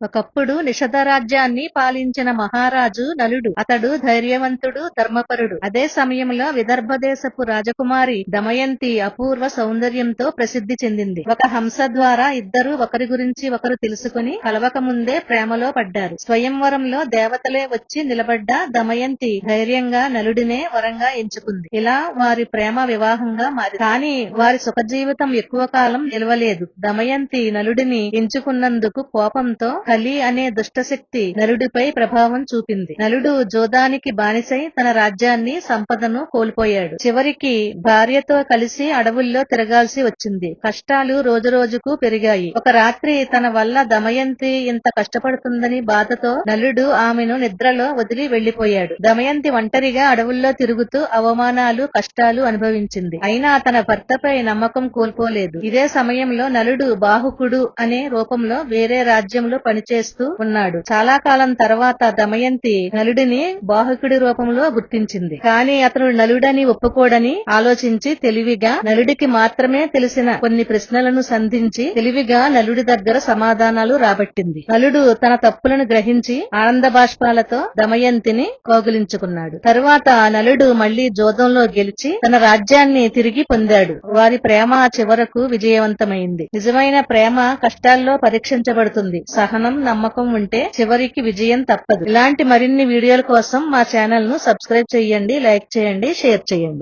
ఒకప్పుడు నిషధ రాజ్యాన్ని పాలించిన మహారాజు నలుడు. అతడు ధైర్యవంతుడు, ధర్మపరుడు. అదే సమయంలో విదర్భ దేశపు రాజకుమారి దమయంతి అపూర్వ సౌందర్యంతో ప్రసిద్ధి చెందింది. ఒక హంస ద్వారా ఇద్దరు ఒకరి గురించి ఒకరు తెలుసుకుని కలవక ముందే ప్రేమలో పడ్డారు. స్వయంవరంలో దేవతలే వచ్చి నిలబడ్డ దమయంతి ధైర్యంగా నలుడినే వరంగా ఎంచుకుంది. ఇలా వారి ప్రేమ వివాహంగా మారింది. కానీ వారి సుఖ జీవితం ఎక్కువ కాలం నిలవలేదు. దమయంతి నలుడిని ఎంచుకున్నందుకు కోపంతో కలి అనే దుష్టశక్తి నలుడిపై ప్రభావం చూపింది. నలుడు జోదానికి బానిసై తన రాజ్యాన్ని, సంపదను కోల్పోయాడు. చివరికి భార్యతో కలిసి అడవుల్లో తిరగాల్సి వచ్చింది. కష్టాలు రోజురోజుకు పెరిగాయి. ఒక రాత్రి తన వల్ల దమయంతి ఇంత కష్టపడుతుందని బాధతో నలుడు ఆమెను నిద్రలో వదిలి వెళ్లిపోయాడు. దమయంతి ఒంటరిగా అడవుల్లో తిరుగుతూ అవమానాలు, కష్టాలు అనుభవించింది. అయినా తన భర్తపై నమ్మకం కోల్పోలేదు. ఇదే సమయంలో నలుడు బాహుకుడు అనే రూపంలో వేరే రాజ్యంలో పనిచేస్తూ ఉన్నాడు. చాలా కాలం తర్వాత దమయంతి నలుడిని బాహుకుడి రూపంలో గుర్తించింది. కానీ అతను నలుడని ఒప్పుకోడని ఆలోచించి తెలివిగా నలుడికి మాత్రమే తెలిసిన కొన్ని ప్రశ్నలను సంధించి తెలివిగా నలుడి దగ్గర సమాధానాలు రాబట్టింది. నలుడు తన తప్పులను గ్రహించి ఆనంద బాష్పాలతో దమయంతిని కౌగిలించుకున్నాడు. తరువాత నలుడు మళ్లీ జోదంలో గెలిచి తన రాజ్యాన్ని తిరిగి పొందాడు. వారి ప్రేమ చివరకు విజయవంతమైంది. నిజమైన ప్రేమ కష్టాల్లో పరీక్షించబడుతుంది. సహనం, నమ్మకం ఉంటే చివరికి విజయం తప్పదు. ఇలాంటి మరిన్ని వీడియోల కోసం మా ఛానల్ ను సబ్స్క్రైబ్ చేయండి, లైక్ చేయండి, షేర్ చేయండి.